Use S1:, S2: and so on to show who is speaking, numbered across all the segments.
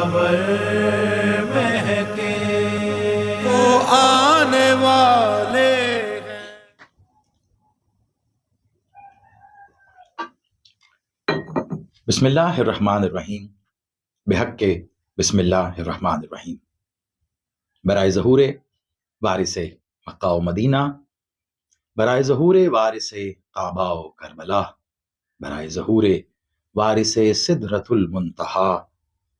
S1: خبر مہکے وہ آنے والے ہیں۔
S2: بسم اللہ الرحمن الرحیم، بحق کے بسم اللہ الرحمن الرحیم۔ برائے ظہور وارث مکہ و مدینہ، برائے ظہور وارث کعبہ و کربلا، برائے ظہور وارث سدرۃ المنتہا،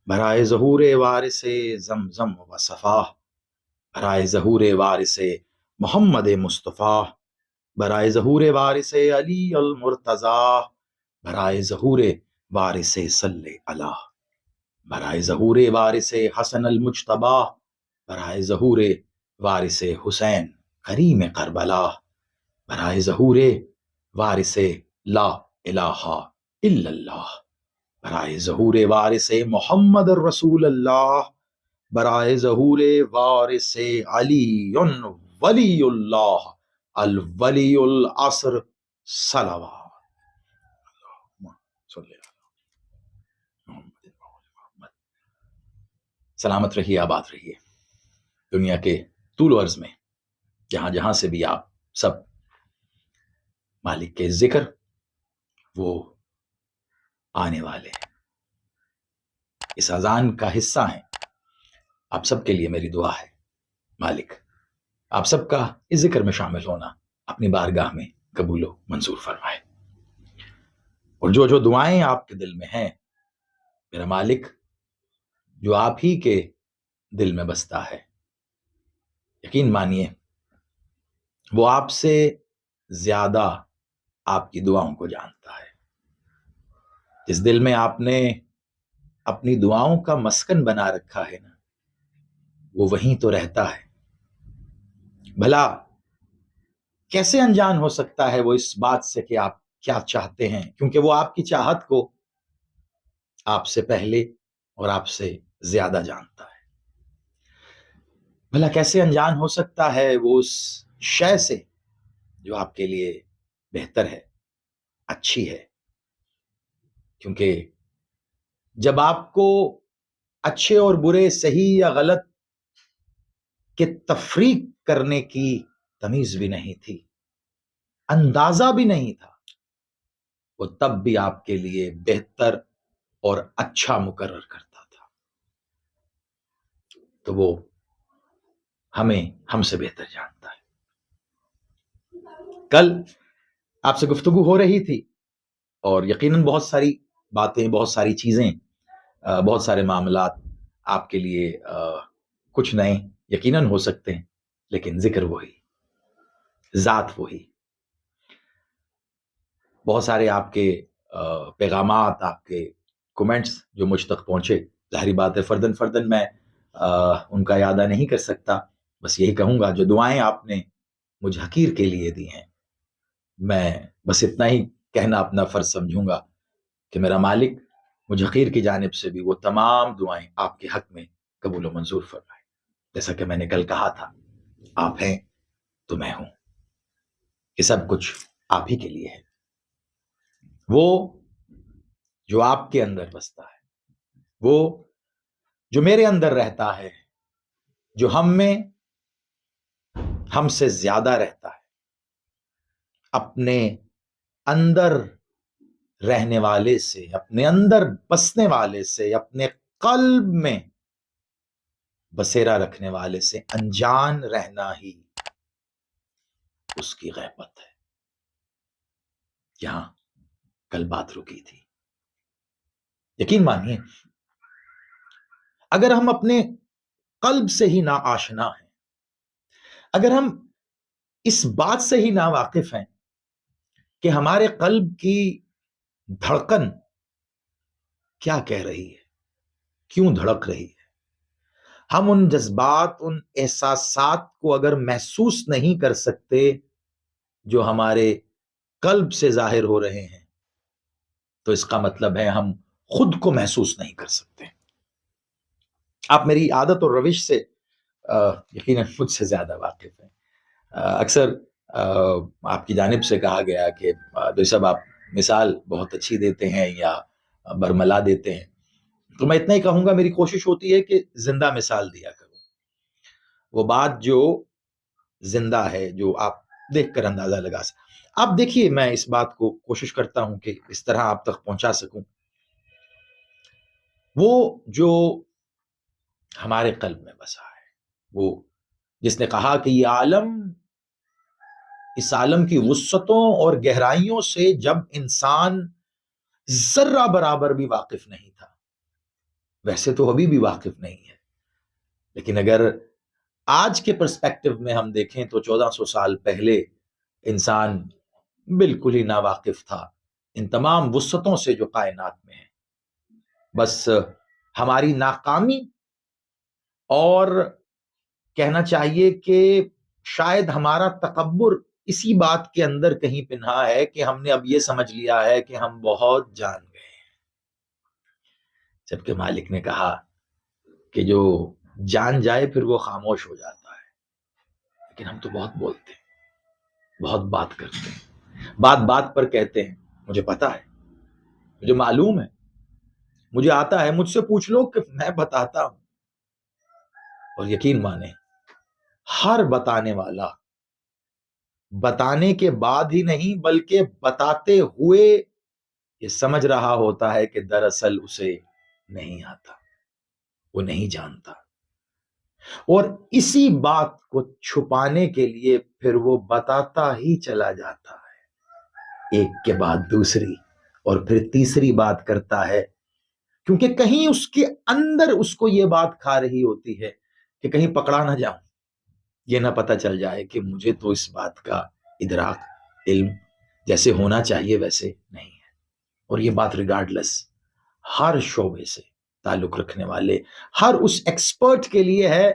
S2: برائے ظہور وارث زمزم و صفا، برائے ظہور وارث محمد مصطفیٰ، برائے ظہور وارث علی المرتضیٰ، برائے ظہور وارث صلی اللہ، برائے ظہور وارث حسن المجتبیٰ، برائے ظہور وارث حسین کریم کربلا، برائے ظہور وارث لا الہ الا اللہ، برائے ظہور وارث محمد الرسول اللہ، برائے ظہور وارث علی ولی اللہ الولی العصر صلوات۔ سلامت رہیے، آباد رہیے دنیا کے طول و عرض میں، جہاں جہاں سے بھی آپ سب مالک کے ذکر وہ آنے والے ہیں، اس اذان کا حصہ ہیں۔ آپ سب کے لیے میری دعا ہے، مالک آپ سب کا اس ذکر میں شامل ہونا اپنی بارگاہ میں قبول و منظور فرمائے، اور جو جو دعائیں آپ کے دل میں ہیں میرا مالک، جو آپ ہی کے دل میں بستا ہے، یقین مانیے وہ آپ سے زیادہ آپ کی دعاؤں کو جانتا ہے۔ جس دل میں آپ نے اپنی دعاؤں کا مسکن بنا رکھا ہے نا، وہ وہیں تو رہتا ہے۔ بھلا کیسے انجان ہو سکتا ہے وہ اس بات سے کہ آپ کیا چاہتے ہیں، کیونکہ وہ آپ کی چاہت کو آپ سے پہلے اور آپ سے زیادہ جانتا ہے۔ بھلا کیسے انجان ہو سکتا ہے وہ اس شے سے جو آپ کے لیے بہتر ہے، اچھی ہے، کیونکہ جب آپ کو اچھے اور برے، صحیح یا غلط کے تفریق کرنے کی تمیز بھی نہیں تھی، اندازہ بھی نہیں تھا، وہ تب بھی آپ کے لیے بہتر اور اچھا مقرر کرتا تھا۔ تو وہ ہم سے بہتر جانتا ہے۔ کل آپ سے گفتگو ہو رہی تھی، اور یقیناً بہت ساری باتیں، بہت ساری چیزیں، بہت سارے معاملات آپ کے لیے کچھ نئے یقیناً ہو سکتے ہیں، لیکن ذکر وہی، ذات وہی۔ بہت سارے آپ کے پیغامات، آپ کے کومنٹس جو مجھ تک پہنچے، ظاہری بات ہے فردن میں ان کا اعادہ نہیں کر سکتا، بس یہی کہوں گا جو دعائیں آپ نے مجھ حقیر کے لیے دی ہیں، میں بس اتنا ہی کہنا اپنا فرض سمجھوں گا کہ میرا مالک مجھ حقیر کی جانب سے بھی وہ تمام دعائیں آپ کے حق میں قبول و منظور فرمائے۔ جیسا کہ میں نے کل کہا تھا، آپ ہیں تو میں ہوں، یہ سب کچھ آپ ہی کے لیے ہے۔ وہ جو آپ کے اندر بستا ہے، وہ جو میرے اندر رہتا ہے، جو ہم سے زیادہ رہتا ہے، اپنے اندر رہنے والے سے، اپنے اندر بسنے والے سے، اپنے قلب میں بسیرا رکھنے والے سے انجان رہنا ہی اس کی غیبت ہے۔ یہاں کل بات رکی تھی۔ یقین مانیے اگر ہم اپنے قلب سے ہی نا آشنا ہیں، اگر ہم اس بات سے ہی نا واقف ہیں کہ ہمارے قلب کی دھڑکن کیا کہہ رہی ہے، کیوں دھڑک رہی ہے، ہم ان جذبات، ان احساسات کو اگر محسوس نہیں کر سکتے جو ہمارے قلب سے ظاہر ہو رہے ہیں، تو اس کا مطلب ہے ہم خود کو محسوس نہیں کر سکتے۔ آپ میری عادت اور روش سے یقیناً مجھ سے زیادہ واقف ہیں۔ اکثر آپ کی جانب سے کہا گیا کہ دوئی صاحب آپ مثال بہت اچھی دیتے ہیں یا برملا دیتے ہیں، تو میں اتنا ہی کہوں گا، میری کوشش ہوتی ہے کہ زندہ مثال دیا کروں، وہ بات جو زندہ ہے، جو آپ دیکھ کر اندازہ لگا سکیں. آپ دیکھیے، میں اس بات کو کوشش کرتا ہوں کہ اس طرح آپ تک پہنچا سکوں. وہ جو ہمارے قلب میں بسا ہے، وہ جس نے کہا کہ یہ عالم، اس عالم کی وسعتوں اور گہرائیوں سے جب انسان ذرہ برابر بھی واقف نہیں تھا، ویسے تو ابھی بھی واقف نہیں ہے، لیکن اگر آج کے پرسپیکٹو میں ہم دیکھیں تو 1400 سال پہلے انسان بالکل ہی ناواقف تھا ان تمام وسعتوں سے جو کائنات میں ہیں. بس ہماری ناکامی، اور کہنا چاہیے کہ شاید ہمارا تکبر اسی بات کے اندر کہیں پنہا ہے کہ ہم نے اب یہ سمجھ لیا ہے کہ ہم بہت جان گئے ہیں، جبکہ مالک نے کہا کہ جو جان جائے پھر وہ خاموش ہو جاتا ہے. لیکن ہم تو بہت بولتے ہیں، بہت بات کرتے ہیں، بات بات پر کہتے ہیں مجھے پتا ہے، مجھے معلوم ہے، مجھے آتا ہے، مجھ سے پوچھ لو کہ میں بتاتا ہوں. اور یقین مانیں، ہر بتانے والا بتانے کے بعد ہی نہیں بلکہ بتاتے ہوئے یہ سمجھ رہا ہوتا ہے کہ دراصل اسے نہیں آتا، وہ نہیں جانتا، اور اسی بات کو چھپانے کے لیے پھر وہ بتاتا ہی چلا جاتا ہے، ایک کے بعد دوسری اور پھر تیسری بات کرتا ہے، کیونکہ کہیں اس کے اندر اس کو یہ بات کھا رہی ہوتی ہے کہ کہیں پکڑا نہ جاؤں، یہ نہ پتہ چل جائے کہ مجھے تو اس بات کا ادراک، علم جیسے ہونا چاہیے ویسے نہیں ہے. اور یہ بات ریگارڈلیس ہر شعبے سے تعلق رکھنے والے ہر اس ایکسپرٹ کے لیے ہے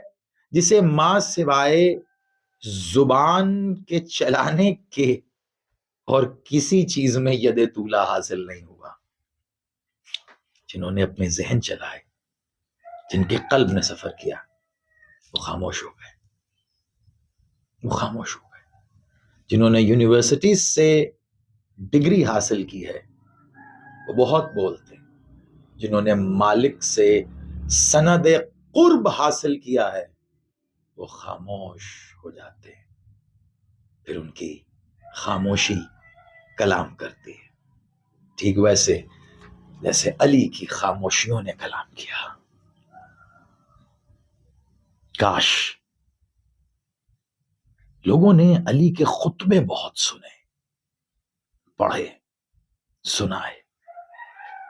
S2: جسے ماں سوائے زبان کے چلانے کے اور کسی چیز میں ید طولہ حاصل نہیں ہوا. جنہوں نے اپنے ذہن چلائے، جن کے قلب نے سفر کیا، وہ خاموش ہو گئے، وہ خاموش ہو گئے. جنہوں نے یونیورسٹیز سے ڈگری حاصل کی ہے وہ بہت بولتے ہیں، جنہوں نے مالک سے سند قرب حاصل کیا ہے وہ خاموش ہو جاتے ہیں. پھر ان کی خاموشی کلام کرتی ہے، ٹھیک ویسے جیسے علی کی خاموشیوں نے کلام کیا. کاش لوگوں نے علی کے خطبے بہت سنے، پڑھے، سنائے.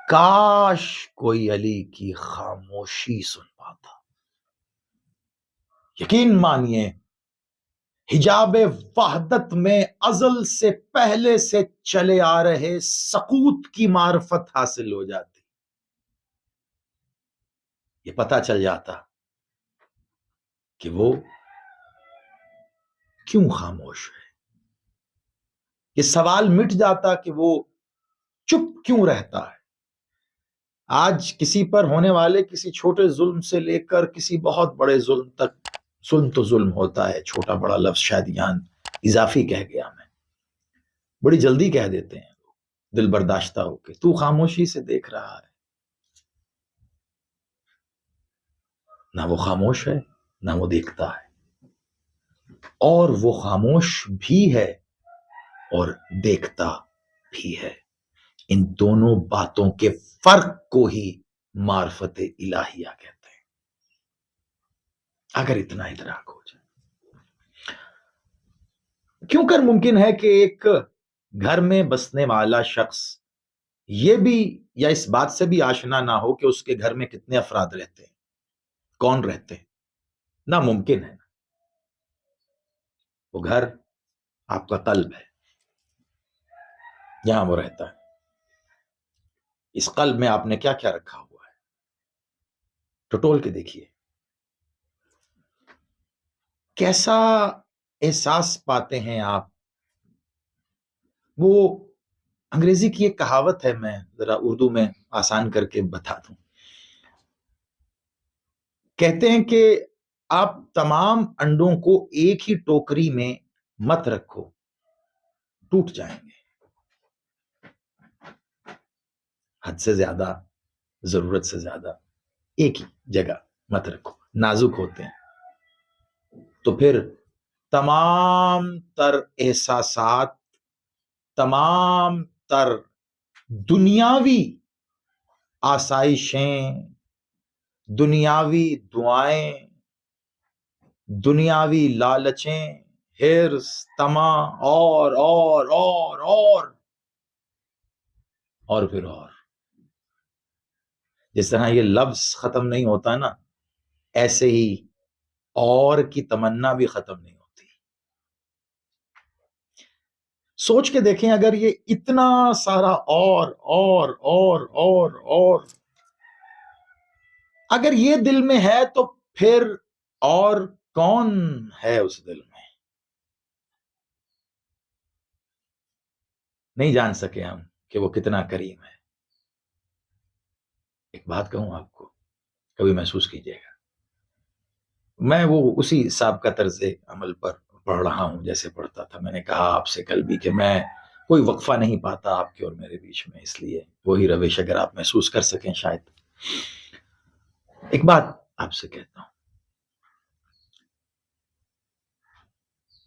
S2: کاش کوئی علی کی خاموشی سن پاتا. یقین مانیے، حجاب وحدت میں ازل سے پہلے سے چلے آ رہے سقوط کی معرفت حاصل ہو جاتی. یہ پتہ چل جاتا کہ وہ کیوں خاموش ہے. یہ سوال مٹ جاتا کہ وہ چپ کیوں رہتا ہے. آج کسی پر ہونے والے کسی چھوٹے ظلم سے لے کر کسی بہت بڑے ظلم تک، ظلم تو ظلم ہوتا ہے، چھوٹا بڑا لفظ شاید یہاں اضافی کہہ گیا میں، بڑی جلدی کہہ دیتے ہیں دل برداشتہ ہو کے. تو خاموشی سے دیکھ رہا ہے، نہ وہ خاموش ہے نہ وہ دیکھتا ہے، اور وہ خاموش بھی ہے اور دیکھتا بھی ہے. ان دونوں باتوں کے فرق کو ہی معرفت الہیہ کہتے ہیں. اگر اتنا ادراک ہو جائے، کیوں کر ممکن ہے کہ ایک گھر میں بسنے والا شخص یہ بھی یا اس بات سے بھی آشنا نہ ہو کہ اس کے گھر میں کتنے افراد رہتے ہیں، کون رہتے ہیں. ناممکن ہے. وہ گھر آپ کا قلب ہے، جہاں وہ رہتا ہے. اس قلب میں آپ نے کیا کیا رکھا ہوا ہے، ٹٹول کے دیکھیے. کیسا احساس پاتے ہیں آپ. وہ انگریزی کی ایک کہاوت ہے، میں ذرا اردو میں آسان کر کے بتا دوں. کہتے ہیں کہ آپ تمام انڈوں کو ایک ہی ٹوکری میں مت رکھو، ٹوٹ جائیں گے. حد سے زیادہ ضرورت سے زیادہ ایک ہی جگہ مت رکھو، نازک ہوتے ہیں، تو پھر تمام تر احساسات، تمام تر دنیاوی آسائشیں، دنیاوی دعائیں، دنیاوی لالچیں، ہرس، طمع، اور پھر اور، جس طرح یہ لفظ ختم نہیں ہوتا نا، ایسے ہی اور کی تمنا بھی ختم نہیں ہوتی۔ سوچ کے دیکھیں، اگر یہ اتنا سارا اور اگر یہ دل میں ہے تو پھر اور کون ہے اس دل میں؟ نہیں جان سکے ہم کہ وہ کتنا کریم ہے۔ ایک بات کہوں آپ کو، کبھی محسوس کیجئے گا، میں وہ اسی سابقہ طرز عمل پر پڑھ رہا ہوں جیسے پڑھتا تھا۔ میں نے کہا آپ سے کل بھی کہ میں کوئی وقفہ نہیں پاتا آپ کے اور میرے بیچ میں، اس لیے وہی روش اگر آپ محسوس کر سکیں شاید۔ ایک بات آپ سے کہتا ہوں،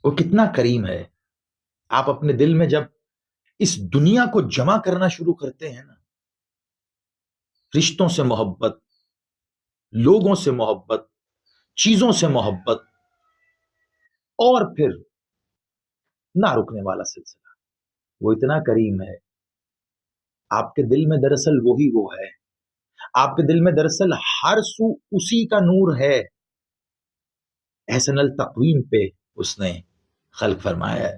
S2: وہ کتنا کریم ہے۔ آپ اپنے دل میں جب اس دنیا کو جمع کرنا شروع کرتے ہیں نا، رشتوں سے محبت، لوگوں سے محبت، چیزوں سے محبت، اور پھر نہ رکنے والا سلسلہ، وہ اتنا کریم ہے۔ آپ کے دل میں دراصل وہی وہ ہے، آپ کے دل میں دراصل ہر سو اسی کا نور ہے، احسن التقویم پہ اس نے خلق فرمایا ہے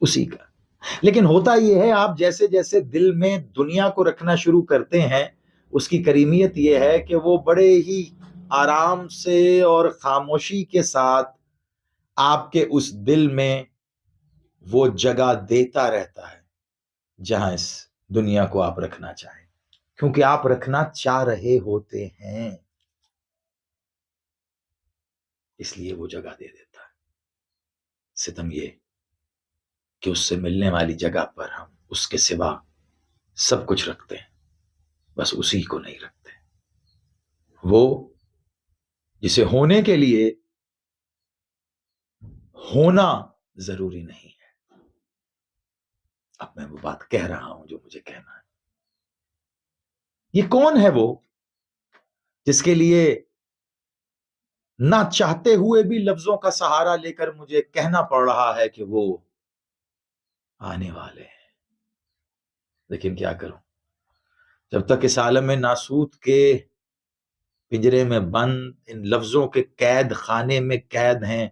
S2: اسی کا۔ لیکن ہوتا یہ ہے، آپ جیسے جیسے دل میں دنیا کو رکھنا شروع کرتے ہیں، اس کی کریمیت یہ ہے کہ وہ بڑے ہی آرام سے اور خاموشی کے ساتھ آپ کے اس دل میں وہ جگہ دیتا رہتا ہے جہاں اس دنیا کو آپ رکھنا چاہیں، کیونکہ آپ رکھنا چاہ رہے ہوتے ہیں، اس لیے وہ جگہ دے دیتا ہے۔ ستم یہ کہ اس سے ملنے والی جگہ پر ہم اس کے سوا سب کچھ رکھتے ہیں، بس اسی کو نہیں رکھتے، وہ جسے ہونے کے لیے ہونا ضروری نہیں ہے۔ اب میں وہ بات کہہ رہا ہوں جو مجھے کہنا ہے۔ یہ کون ہے وہ جس کے لیے نہ چاہتے ہوئے بھی لفظوں کا سہارا لے کر مجھے کہنا پڑ رہا ہے کہ وہ آنے والے ہیں؟ لیکن کیا کروں، جب تک اس عالم ناسوت کے پنجرے میں بند ان لفظوں کے قید خانے میں قید ہیں،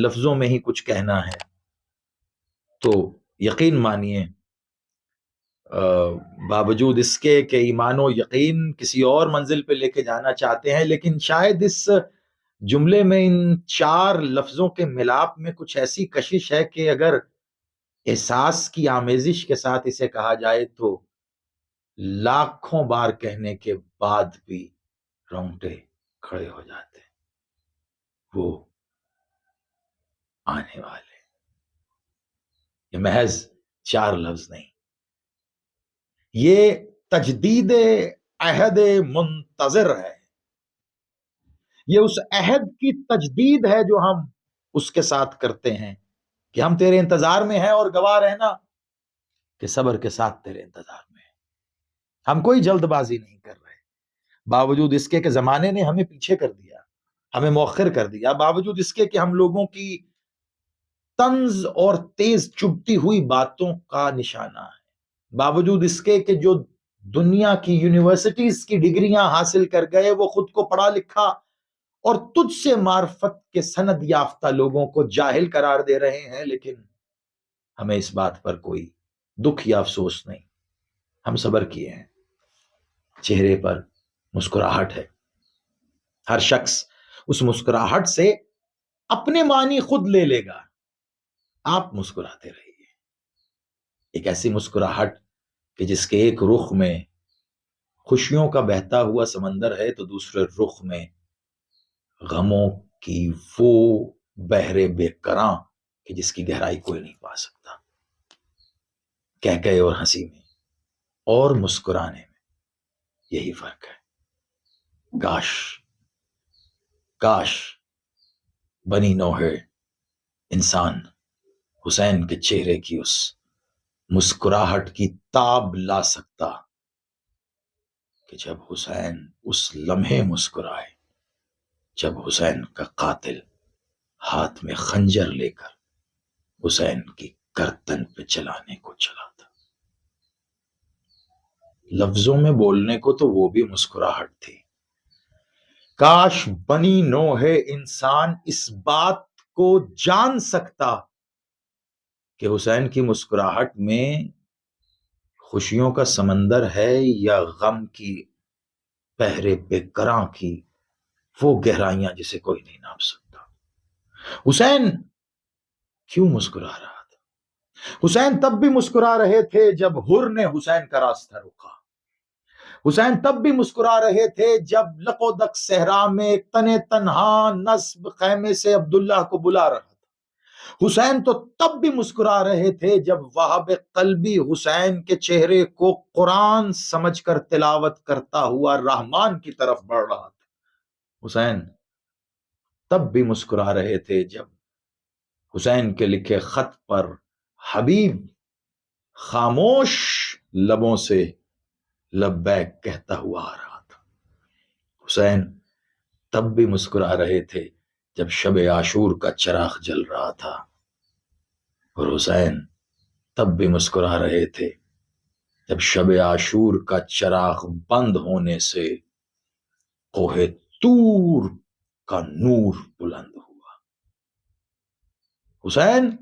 S2: لفظوں میں ہی کچھ کہنا ہے، تو یقین مانیے باوجود اس کے کہ ایمان و یقین کسی اور منزل پہ لے کے جانا چاہتے ہیں، لیکن شاید اس جملے میں ان چار لفظوں کے ملاپ میں کچھ ایسی کشش ہے کہ اگر احساس کی آمیزش کے ساتھ اسے کہا جائے تو لاکھوں بار کہنے کے بعد بھی رونگٹے کھڑے ہو جاتے ہیں۔ وہ آنے والے، یہ محض چار لفظ نہیں، یہ تجدید عہد منتظر ہے، یہ اس عہد کی تجدید ہے جو ہم اس کے ساتھ کرتے ہیں کہ ہم تیرے انتظار میں ہیں، اور گواہ رہنا کہ صبر کے ساتھ تیرے انتظار میں ہیں۔ ہم کوئی جلد بازی نہیں کر رہے، باوجود اس کے کہ زمانے نے ہمیں پیچھے کر دیا، ہمیں مؤخر کر دیا، باوجود اس کے کہ ہم لوگوں کی طنز اور تیز چبھتی ہوئی باتوں کا نشانہ ہے، باوجود اس کے کہ جو دنیا کی یونیورسٹیز کی ڈگریاں حاصل کر گئے وہ خود کو پڑھا لکھا اور تجھ سے معرفت کے سند یافتہ لوگوں کو جاہل قرار دے رہے ہیں، لیکن ہمیں اس بات پر کوئی دکھ یا افسوس نہیں، ہم صبر کیے ہیں، چہرے پر مسکراہٹ ہے، ہر شخص اس مسکراہٹ سے اپنے معنی خود لے لے گا، آپ مسکراتے رہیے، ایک ایسی مسکراہٹ کہ جس کے ایک رخ میں خوشیوں کا بہتا ہوا سمندر ہے تو دوسرے رخ میں غموں کی وہ بحر بے کراں کہ جس کی گہرائی کوئی نہیں پا سکتا۔ کہکہے اور ہنسی میں اور مسکرانے میں یہی فرق ہے. کاش بنی نوح انسان حسین کے چہرے کی اس مسکراہٹ کی تاب لا سکتا کہ جب حسین اس لمحے مسکرائے جب حسین کا قاتل ہاتھ میں خنجر لے کر حسین کی گردن پہ چلانے کو چلا تھا. لفظوں میں بولنے کو تو وہ بھی مسکراہٹ تھی. کاش بنی نوح انسان اس بات کو جان سکتا کہ حسین کی مسکراہٹ میں خوشیوں کا سمندر ہے یا غم کی پہرے پہ گراں کی وہ گہرائیاں جسے کوئی نہیں ناپ سکتا. حسین کیوں مسکرا رہا تھا؟ حسین تب بھی مسکرا رہے تھے جب حر نے حسین کا راستہ روکا. حسین تب بھی مسکرا رہے تھے جب لقودق صحرا میں تنے تنہا نصب خیمے سے عبداللہ کو بلا رہا تھا. حسین تو تب بھی مسکرا رہے تھے جب وہاب قلبی حسین کے چہرے کو قرآن سمجھ کر تلاوت کرتا ہوا رحمان کی طرف بڑھ رہا تھا. حسین تب بھی مسکرا رہے تھے جب حسین کے لکھے خط پر حبیب خاموش لبوں سے لبیک کہتا ہوا آ رہا تھا. حسین تب بھی مسکرا رہے تھے جب شب عاشور کا چراغ جل رہا تھا. اور حسین تب بھی مسکرا رہے تھے جب شب عاشور کا چراغ بند ہونے سے کوہ طور کا نور بلند ہوا. حسین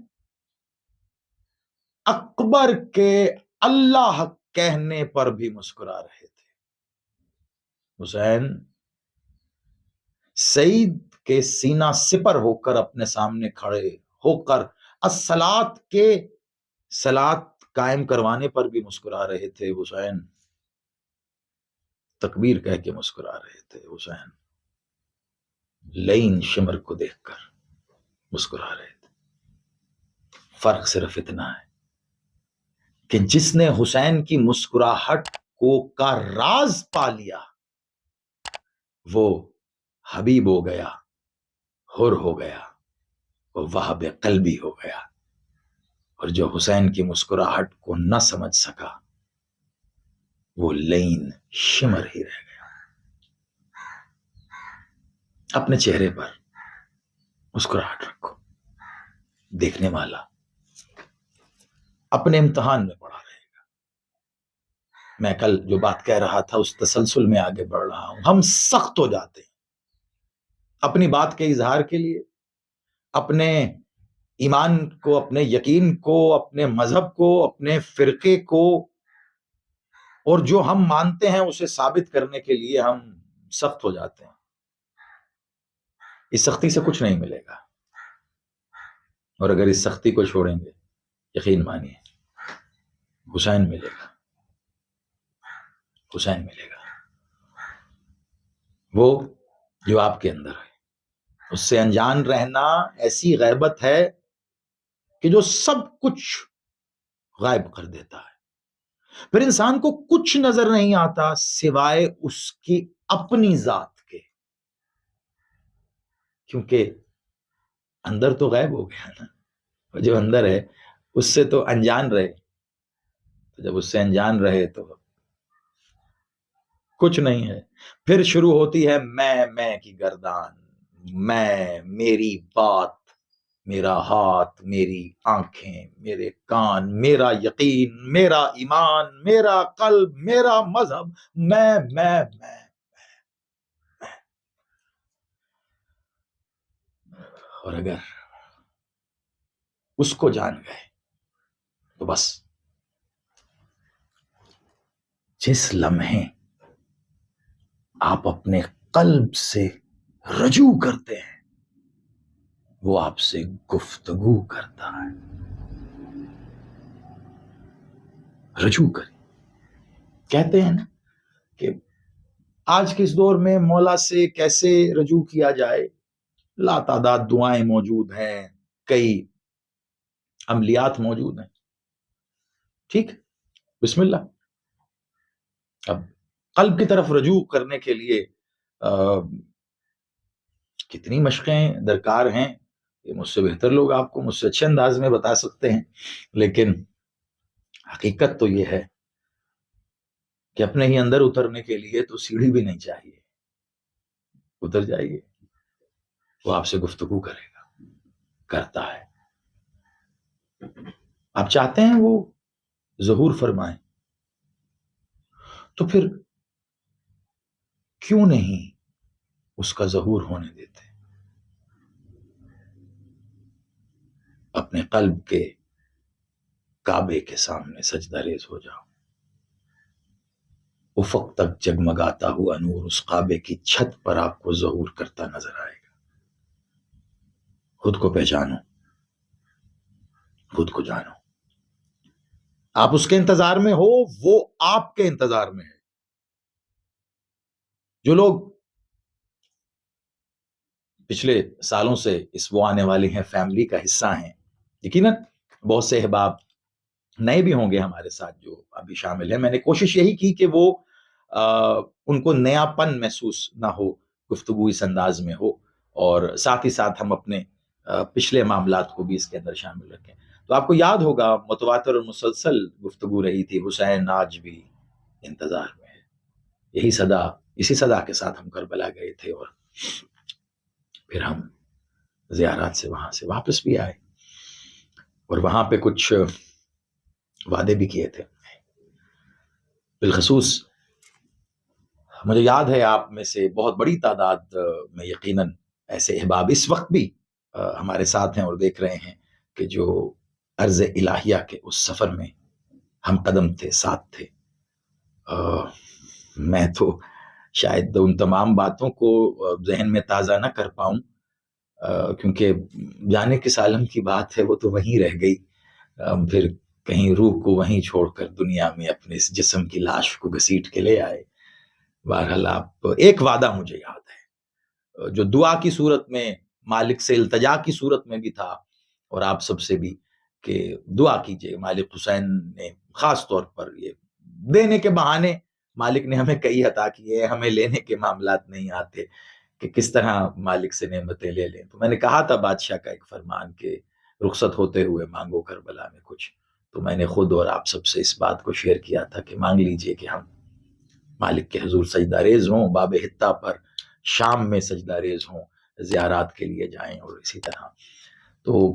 S2: اکبر کے اللہ کہنے پر بھی مسکرا رہے تھے. حسین سعید کے سینہ سپر ہو کر اپنے سامنے کھڑے ہو کر الصلاۃ کے صلاۃ قائم کروانے پر بھی مسکرا رہے تھے. حسین تکبیر کہہ کے مسکرا رہے تھے. حسین لین شمر کو دیکھ کر مسکرا رہے تھے. فرق صرف اتنا ہے کہ جس نے حسین کی مسکراہٹ کو کا راز پا لیا وہ حبیب ہو گیا, حر ہو گیا, وہ وہاب قلبی ہو گیا. اور جو حسین کی مسکراہٹ کو نہ سمجھ سکا وہ لین شمر ہی رہ گیا. اپنے چہرے پر مسکراہٹ رکھو. دیکھنے والا اپنے امتحان میں پڑا رہے گا. میں کل جو بات کہہ رہا تھا اس تسلسل میں آگے بڑھ رہا ہوں. ہم سخت ہو جاتے ہیں اپنی بات کے اظہار کے لیے, اپنے ایمان کو, اپنے یقین کو, اپنے مذہب کو, اپنے فرقے کو, اور جو ہم مانتے ہیں اسے ثابت کرنے کے لیے ہم سخت ہو جاتے ہیں. اس سختی سے کچھ نہیں ملے گا, اور اگر اس سختی کو چھوڑیں گے یقین مانیے حسین ملے گا. حسین ملے گا وہ جو آپ کے اندر ہے. اس سے انجان رہنا ایسی غیبت ہے کہ جو سب کچھ غائب کر دیتا ہے. پھر انسان کو کچھ نظر نہیں آتا سوائے اس کی اپنی ذات کے, کیونکہ اندر تو غائب ہو گیا نا. اور جو اندر ہے اس سے تو انجان رہے, تو جب اس سے انجان رہے تو کچھ نہیں ہے. پھر شروع ہوتی ہے میں کی گردان. میں, میری بات, میرا ہاتھ, میری آنکھیں, میرے کان, میرا یقین, میرا ایمان, میرا قلب, میرا مذہب, میں. اور اگر اس کو جان گئے تو بس جس لمحے آپ اپنے قلب سے رجوع کرتے ہیں وہ آپ سے گفتگو کرتا ہے. رجوع کریں. کہتے ہیں نا کہ آج کے اس دور میں مولا سے کیسے رجوع کیا جائے. لا تعداد دعائیں موجود ہیں, کئی عملیات موجود ہیں. ٹھیک, بسم اللہ. اب قلب کی طرف رجوع کرنے کے لیے کتنی مشقیں درکار ہیں، یہ مجھ سے بہتر لوگ آپ کو مجھ سے اچھے انداز میں بتا سکتے ہیں، لیکن حقیقت تو یہ ہے کہ اپنے ہی اندر اترنے کے لیے تو سیڑھی بھی نہیں چاہیے. اتر جائیے، وہ آپ سے گفتگو کرے گا، کرتا ہے. آپ چاہتے ہیں وہ ظہور فرمائیں، تو پھر کیوں نہیں اس کا ظہور ہونے دیتے؟ اپنے قلب کے کعبے کے سامنے سجدہ ریز ہو جاؤ. افق تک جگمگاتا ہوا نور اس کعبے کی چھت پر آپ کو ظہور کرتا نظر آئے گا. خود کو پہچانو، خود کو جانو. آپ اس کے انتظار میں ہو، وہ آپ کے انتظار میں ہے. جو لوگ پچھلے سالوں سے اس وہ آنے والی ہیں فیملی کا حصہ ہیں، یقیناً بہت سے احباب نئے بھی ہوں گے ہمارے ساتھ جو ابھی شامل ہیں. میں نے کوشش یہی کی کہ وہ ان کو نیا پن محسوس نہ ہو، گفتگو اس انداز میں ہو، اور ساتھ ہی ساتھ ہم اپنے پچھلے معاملات کو بھی اس کے اندر شامل رکھیں. تو آپ کو یاد ہوگا متواتر اور مسلسل گفتگو رہی تھی، حسین آج بھی انتظار میں ہے. یہی صدا، اسی صدا کے ساتھ ہم کربلا گئے تھے، اور پھر ہم زیارات سے وہاں سے واپس بھی آئے، اور وہاں پہ کچھ وعدے بھی کیے تھے. بالخصوص مجھے یاد ہے آپ میں سے بہت بڑی تعداد میں یقیناً ایسے احباب اس وقت بھی ہمارے ساتھ ہیں اور دیکھ رہے ہیں کہ جو عرض الہیہ کے اس سفر میں ہم قدم تھے، ساتھ تھے. میں تو شاید ان تمام باتوں کو ذہن میں تازہ نہ کر پاؤں، کیونکہ جانے کے عالم کی بات ہے، وہ تو وہیں رہ گئی. پھر کہیں روح کو وہیں چھوڑ کر دنیا میں اپنے اس جسم کی لاش کو گھسیٹ کے لے آئے. بہرحال آپ، ایک وعدہ مجھے یاد ہے جو دعا کی صورت میں، مالک سے التجا کی صورت میں بھی تھا، اور آپ سب سے بھی، کہ دعا کیجئے. مالک حسین نے خاص طور پر یہ دینے کے بہانے مالک نے ہمیں کئی عطا کیے، ہمیں لینے کے معاملات نہیں آتے کہ کس طرح مالک سے نعمتیں لے لیں. تو میں نے کہا تھا بادشاہ کا ایک فرمان کہ رخصت ہوتے ہوئے مانگو کربلا میں کچھ. تو میں نے خود اور آپ سب سے اس بات کو شیئر کیا تھا کہ مانگ لیجئے کہ ہم مالک کے حضور سجدہ ریز ہوں، باب حطہ پر شام میں سجدہ ریز ہوں، زیارات کے لیے جائیں. اور اسی طرح تو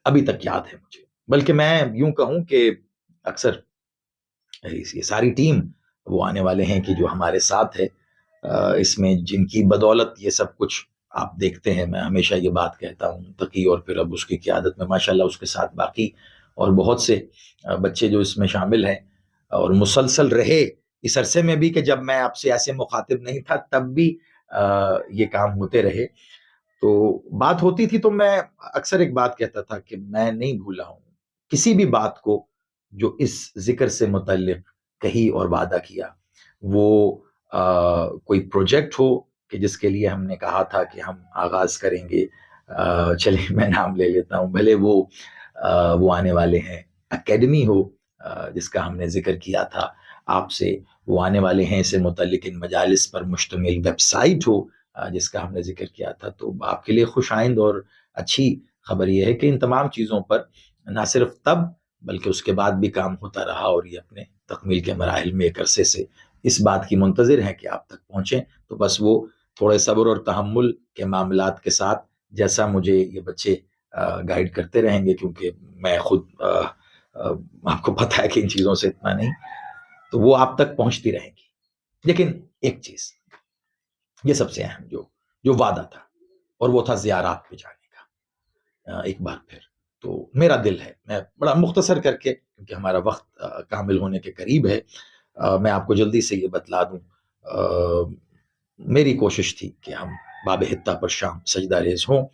S2: ابھی تک یاد ہے مجھے، بلکہ میں یوں کہوں کہ اکثر یہ ساری ٹیم وہ آنے والے ہیں کہ جو ہمارے ساتھ ہے، اس میں جن کی بدولت یہ سب کچھ آپ دیکھتے ہیں. میں ہمیشہ یہ بات کہتا ہوں، تقی اور پھر اب اس کی قیادت میں ماشاءاللہ اس کے ساتھ باقی اور بہت سے بچے جو اس میں شامل ہیں، اور مسلسل رہے اس عرصے میں بھی کہ جب میں آپ سے ایسے مخاطب نہیں تھا تب بھی یہ کام ہوتے رہے. تو بات ہوتی تھی تو میں اکثر ایک بات کہتا تھا کہ میں نہیں بھولا ہوں کسی بھی بات کو جو اس ذکر سے متعلق کہی اور وعدہ کیا. وہ کوئی پروجیکٹ ہو کہ جس کے لیے ہم نے کہا تھا کہ ہم آغاز کریں گے، چلیے میں نام لے لیتا ہوں، بھلے وہ آنے والے ہیں. اکیڈمی ہو جس کا ہم نے ذکر کیا تھا آپ سے، وہ آنے والے ہیں اس سے متعلق ان مجالس پر مشتمل ویب سائٹ ہو جس کا ہم نے ذکر کیا تھا. تو آپ کے لیے خوش آئند اور اچھی خبر یہ ہے کہ ان تمام چیزوں پر نہ صرف تب بلکہ اس کے بعد بھی کام ہوتا رہا، اور یہ اپنے تکمیل کے مراحل میں ایک عرصے سے اس بات کی منتظر ہیں کہ آپ تک پہنچیں. تو بس وہ تھوڑے صبر اور تحمل کے معاملات کے ساتھ، جیسا مجھے یہ بچے گائیڈ کرتے رہیں گے، کیونکہ میں خود آپ کو پتہ ہے کہ ان چیزوں سے اتنا نہیں، تو وہ آپ تک پہنچتی رہیں گی. لیکن ایک چیز یہ سب سے اہم جو وعدہ تھا، اور وہ تھا زیارات پہ جانے کا. ایک بار پھر تو میرا دل ہے، میں بڑا مختصر کر کے کیونکہ ہمارا وقت کامل ہونے کے قریب ہے، میں آپ کو جلدی سے یہ بتلا دوں. میری کوشش تھی کہ ہم باب حطہ پر شام سجدہ ریز ہوں،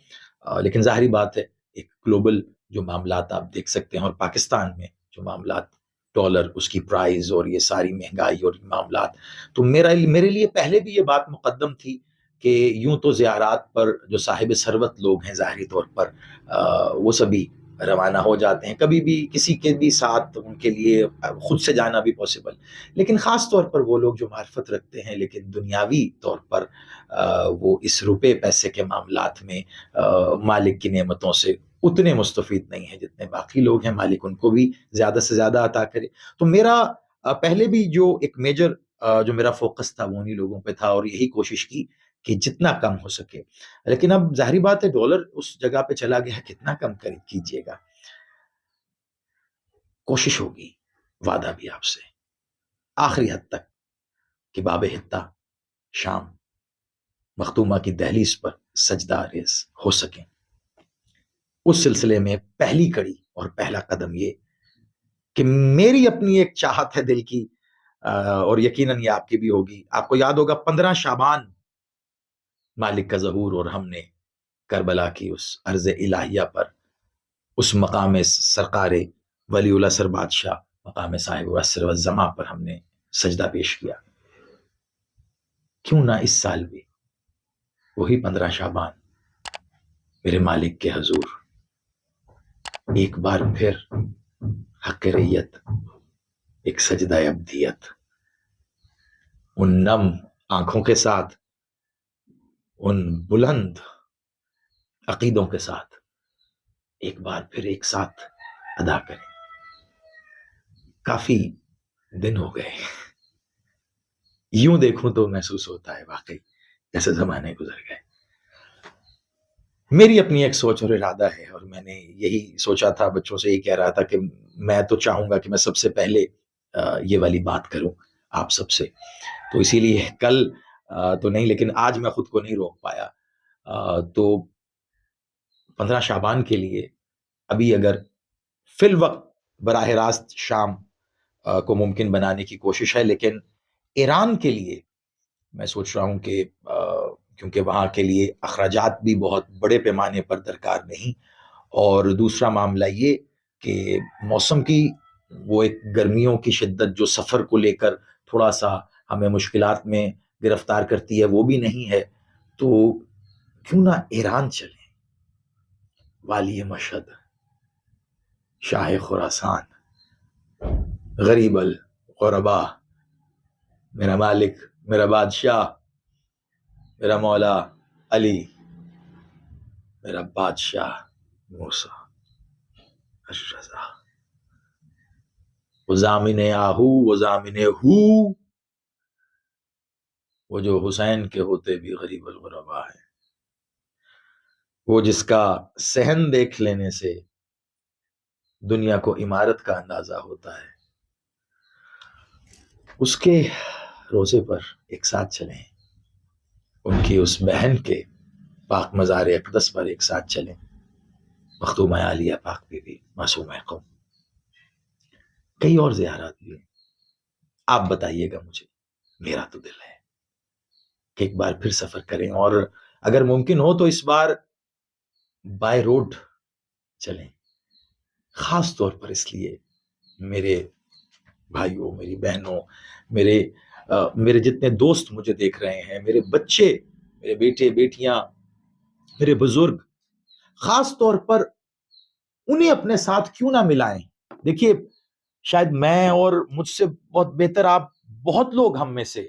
S2: لیکن ظاہری بات ہے ایک گلوبل جو معاملات آپ دیکھ سکتے ہیں، اور پاکستان میں جو معاملات، ڈالر، اس کی پرائز اور یہ ساری مہنگائی اور معاملات، تو میرے لیے پہلے بھی یہ بات مقدم تھی کہ یوں تو زیارات پر جو صاحب ثروت لوگ ہیں ظاہری طور پر وہ سبھی روانہ ہو جاتے ہیں، کبھی بھی کسی کے بھی ساتھ ان کے لیے خود سے جانا بھی پاسبل، لیکن خاص طور پر وہ لوگ جو معرفت رکھتے ہیں لیکن دنیاوی طور پر وہ اس روپے پیسے کے معاملات میں مالک کی نعمتوں سے اتنے مستفید نہیں ہیں جتنے باقی لوگ ہیں، مالک ان کو بھی زیادہ سے زیادہ عطا کرے۔ تو میرا پہلے بھی جو ایک میجر جو میرا فوکس تھا وہ انہی لوگوں پہ تھا، اور یہی کوشش کی کہ جتنا کم ہو سکے، لیکن اب ظاہری بات ہے ڈالر اس جگہ پہ چلا گیا، کتنا کم کیجیے گا۔ کوشش ہوگی، وعدہ بھی آپ سے، آخری حد تک کہ باب حتہ شام مختومہ کی دہلیز پر سجدہ ریز ہو سکیں۔ اس سلسلے میں پہلی کڑی اور پہلا قدم یہ کہ میری اپنی ایک چاہت ہے دل کی، اور یقیناً یہ آپ کی بھی ہوگی۔ آپ کو یاد ہوگا 15 شعبان مالک کا ظہور، اور ہم نے کربلا کی اس عرض الہیہ پر، اس مقام سرکار ولی العصر بادشاہ، مقام صاحب العصر والزمان پر ہم نے سجدہ پیش کیا۔ کیوں نہ اس سال بھی وہی 15 شعبان میرے مالک کے حضور ایک بار پھر حق ریت، ایک سجدہ ابدیت، ان نم آنکھوں کے ساتھ، ان بلند عقیدوں کے ساتھ ایک بار پھر ایک ساتھ ادا کریں۔ کافی دن ہو گئے، یوں دیکھوں تو محسوس ہوتا ہے واقعی جیسے زمانے گزر گئے۔ میری اپنی ایک سوچ اور ارادہ ہے، اور میں نے یہی سوچا تھا، بچوں سے یہی کہہ رہا تھا کہ میں تو چاہوں گا کہ میں سب سے پہلے یہ والی بات کروں آپ سب سے، تو اسی لیے کل تو نہیں لیکن آج میں خود کو نہیں روک پایا۔ تو 15 شعبان کے لیے ابھی اگر فی الوقت براہ راست شام کو ممکن بنانے کی کوشش ہے، لیکن ایران کے لیے میں سوچ رہا ہوں کہ کیونکہ وہاں کے لیے اخراجات بھی بہت بڑے پیمانے پر درکار نہیں، اور دوسرا معاملہ یہ کہ موسم کی وہ ایک گرمیوں کی شدت جو سفر کو لے کر تھوڑا سا ہمیں مشکلات میں گرفتار کرتی ہے وہ بھی نہیں ہے، تو کیوں نہ ایران چلیں۔ والی مشہد، شاہ خراسان، غریب الغربا، میرا مالک، میرا بادشاہ، میرا مولا علی، میرا بادشاہ موسیٰ الرضا، وہ ضامن آہو، وہ ضامن ہو، وہ جو حسین کے ہوتے بھی غریب الغربا ہے، وہ جس کا صحن دیکھ لینے سے دنیا کو عمارت کا اندازہ ہوتا ہے، اس کے روزے پر ایک ساتھ چلیں، ان کی اس بہن کے پاک مزار اقدس پر ایک ساتھ چلیں، مختومہ عالیہ پاک بی بی معصومہ قوم، کئی اور زیارات بھی ہیں۔ آپ بتائیے گا مجھے، میرا تو دل ہے کہ ایک بار پھر سفر کریں، اور اگر ممکن ہو تو اس بار بائی روڈ چلیں، خاص طور پر اس لیے میرے بھائیوں، میری بہنوں، میرے جتنے دوست مجھے دیکھ رہے ہیں، میرے بچے، میرے بیٹے بیٹیاں، میرے بزرگ، خاص طور پر انہیں اپنے ساتھ کیوں نہ ملائیں۔ دیکھیے شاید میں اور مجھ سے بہت بہتر آپ بہت لوگ ہم میں سے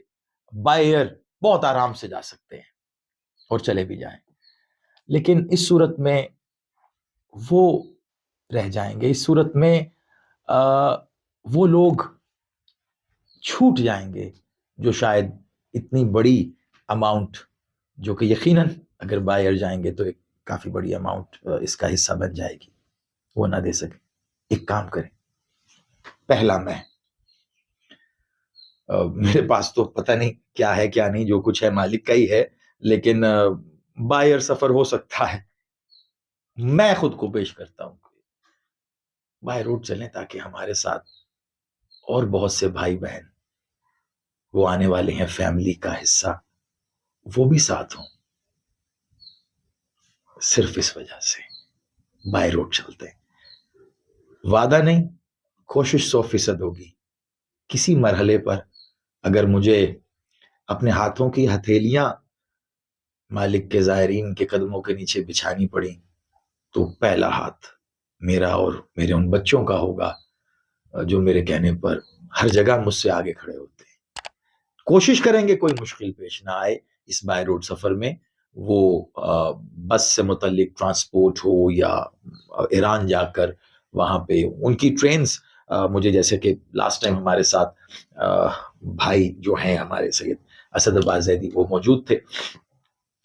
S2: بائی ایئر بہت آرام سے جا سکتے ہیں اور چلے بھی جائیں، لیکن اس صورت میں وہ رہ جائیں گے، اس صورت میں وہ لوگ چھوٹ جائیں گے جو شاید اتنی بڑی اماؤنٹ، جو کہ یقیناً اگر بائی ایئر جائیں گے تو ایک کافی بڑی اماؤنٹ اس کا حصہ بن جائے گی، وہ نہ دے سکے۔ ایک کام کریں، پہلا میں میرے پاس تو پتہ نہیں کیا ہے کیا نہیں، جو کچھ ہے مالک کا ہی ہے، لیکن بائی ایئر سفر ہو سکتا ہے، میں خود کو پیش کرتا ہوں بائی روڈ چلیں، تاکہ ہمارے ساتھ اور بہت سے بھائی بہن وہ آنے والے ہیں، فیملی کا حصہ، وہ بھی ساتھ ہوں۔ صرف اس وجہ سے بائی روڈ چلتے ہیں، وعدہ نہیں، کوشش 100% ہوگی۔ کسی مرحلے پر اگر مجھے اپنے ہاتھوں کی ہتھیلیاں مالک کے زائرین کے قدموں کے نیچے بچھانی پڑیں تو پہلا ہاتھ میرا اور میرے ان بچوں کا ہوگا جو میرے کہنے پر ہر جگہ مجھ سے آگے کھڑے ہوتے ہیں. کوشش کریں گے کوئی مشکل پیش نہ آئے اس بائی روڈ سفر میں، وہ بس سے متعلق ٹرانسپورٹ ہو یا ایران جا کر وہاں پہ ان کی ٹرینز. مجھے جیسے کہ لاسٹ ٹائم ہمارے ساتھ بھائی جو ہیں ہمارے سید اسد عباس زیدی وہ موجود تھے،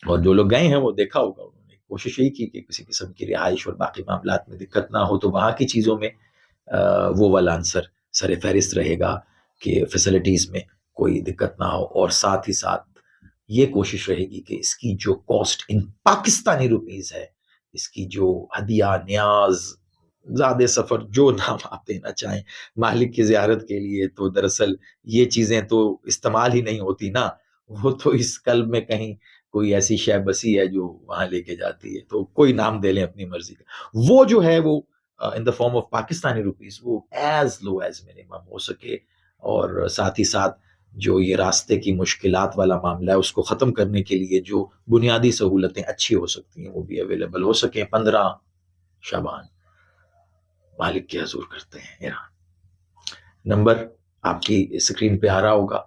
S2: اور جو لوگ گئے ہیں وہ دیکھا ہوگا، انہوں نے کوشش یہی کی کہ کسی قسم کی رہائش اور باقی معاملات میں دقت نہ ہو. تو وہاں کی چیزوں میں وہ والا عنصر سر فہرست رہے گا کہ فیسلٹیز میں کوئی دقت نہ ہو، اور ساتھ ہی ساتھ یہ کوشش رہے گی کہ اس کی جو کاسٹ ان پاکستانی روپیز ہے، اس کی جو ہدیہ نیاز زیادہ سفر جو نام آپ دینا چاہیں مالک کی زیارت کے لیے، تو دراصل یہ چیزیں تو استعمال ہی نہیں ہوتی نا، وہ تو اس قلب میں کہیں کوئی ایسی شے بسی ہے جو وہاں لے کے جاتی ہے. تو کوئی نام دے لیں اپنی مرضی کا، وہ جو ہے وہ in the form of Pakistani rupees وہ ایز لو ایز منیمم ہو سکے. اور ساتھ ہی ساتھ جو یہ راستے کی مشکلات والا معاملہ ہے اس کو ختم کرنے کے لیے جو بنیادی سہولتیں اچھی ہو سکتی ہیں وہ بھی اویلیبل ہو سکیں. 15 شعبان مالک کے حضور کرتے ہیں ایران. نمبر آپ کی اسکرین پہ آ رہا ہوگا،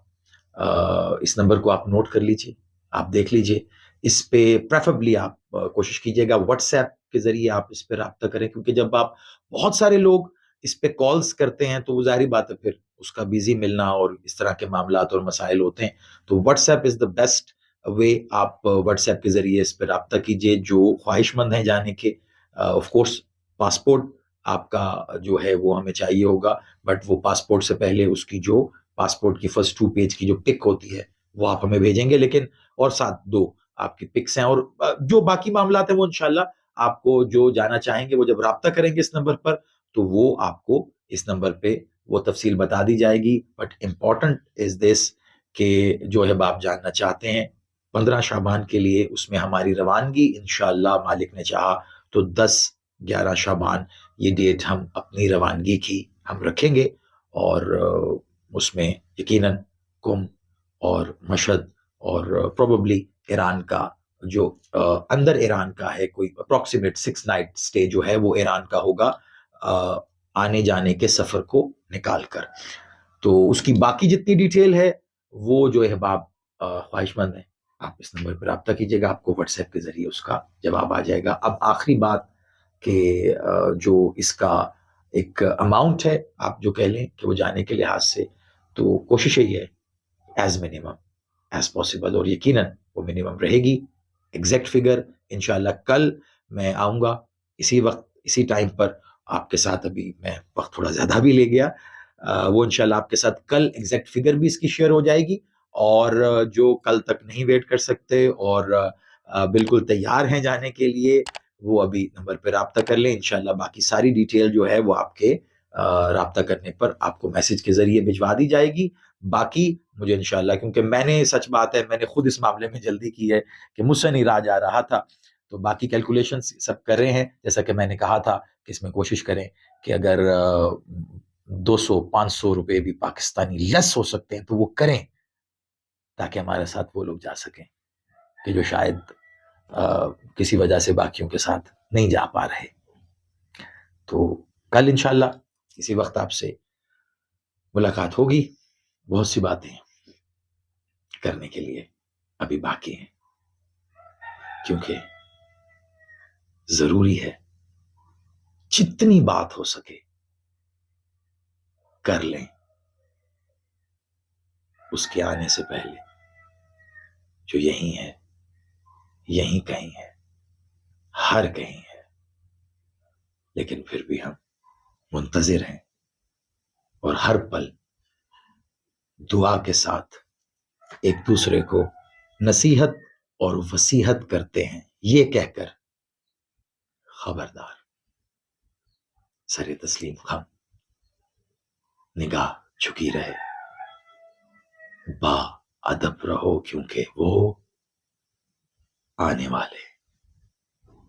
S2: اس نمبر کو آپ نوٹ کر لیجئے، آپ دیکھ لیجئے. اس پہ پریفربلی آپ کوشش کیجئے گا واٹس ایپ کے ذریعے آپ اس پہ رابطہ کریں، کیونکہ جب آپ بہت سارے لوگ اس پہ کالز کرتے ہیں تو وہ ظاہری بات ہے پھر اس کا بیزی ملنا اور اس طرح کے معاملات اور مسائل ہوتے ہیں. تو what's app is the best way. آپ واٹس ایپ کے ذریعے اس پہ رابطہ کیجئے. جو خواہش مند ہیں جانے کے، آف کورس پاسپورٹ آپ کا جو ہے وہ ہمیں چاہیے ہوگا، بٹ وہ پاسپورٹ سے پہلے اس کی جو پاسپورٹ کی فرسٹ 2 پیج کی جو پک ہوتی ہے وہ آپ ہمیں بھیجیں گے، لیکن اور ساتھ 2 آپ کی پکس ہیں، اور جو باقی معاملات ہیں وہ انشاءاللہ آپ کو جو جانا چاہیں گے وہ جب رابطہ کریں گے اس نمبر پر تو وہ آپ کو اس نمبر پہ وہ تفصیل بتا دی جائے گی. بٹ امپورٹنٹ از دس کہ جو ہے آپ جاننا چاہتے ہیں 15 شعبان کے لیے، اس میں ہماری روانگی انشاءاللہ مالک نے چاہا تو 10-11 شعبان یہ ڈیٹ ہم اپنی روانگی کی ہم رکھیں گے، اور اس میں یقیناً کم اور مشہد اور پروبیبلی ایران کا جو اندر ایران کا ہے کوئی اپروکسیمیٹ 6 نائٹ سٹے جو ہے وہ ایران کا ہوگا آنے جانے کے سفر کو نکال کر. تو اس کی باقی جتنی ڈیٹیل ہے وہ جو احباب خواہش مند ہیں آپ اس نمبر پر رابطہ کیجئے گا، آپ کو واٹس ایپ کے ذریعے اس کا جواب آ جائے گا. اب آخری بات کہ جو اس کا ایک اماؤنٹ ہے آپ جو کہہ لیں کہ وہ جانے کے لحاظ سے، تو کوشش یہی ہے ایز منیمم ایز پاسبل، اور یقیناً وہ منیمم رہے گی. ایگزیکٹ فگر انشاءاللہ کل میں آؤں گا اسی وقت اسی ٹائم پر آپ کے ساتھ. ابھی میں وقت تھوڑا زیادہ بھی لے گیا، وہ انشاءاللہ آپ کے ساتھ کل ایگزیکٹ فگر بھی اس کی شیئر ہو جائے گی. اور جو کل تک نہیں ویٹ کر سکتے اور بالکل تیار ہیں جانے کے لیے وہ ابھی نمبر پہ رابطہ کر لیں. انشاءاللہ باقی ساری ڈیٹیل جو ہے وہ آپ کے رابطہ کرنے پر آپ کو میسج کے ذریعے بھجوا دی جائے گی. باقی مجھے انشاءاللہ، کیونکہ میں نے سچ بات ہے میں نے خود اس معاملے میں جلدی کی ہے کہ مجھ سے نہیں رہا جا رہا تھا، تو باقی کیلکولیشن سب کر رہے ہیں. جیسا کہ میں نے کہا تھا کہ اس میں کوشش کریں کہ اگر 200-500 روپے بھی پاکستانی لیس ہو سکتے ہیں تو وہ کریں، تاکہ ہمارے ساتھ وہ لوگ جا سکیں کہ جو شاید کسی وجہ سے باقیوں کے ساتھ نہیں جا پا رہے. تو کل انشاءاللہ اسی وقت آپ سے ملاقات ہوگی. بہت سی باتیں کرنے کے لیے ابھی باقی ہیں، کیونکہ ضروری ہے جتنی بات ہو سکے کر لیں اس کے آنے سے پہلے. جو یہیں ہے، یہیں کہیں ہے، ہر کہیں ہے، لیکن پھر بھی ہم منتظر ہیں اور ہر پل دعا کے ساتھ ایک دوسرے کو نصیحت اور وصیحت کرتے ہیں یہ کہہ کر خبردار سر تسلیم خم، نگاہ جھکی رہے، با ادب رہو، کیونکہ وہ آنے والے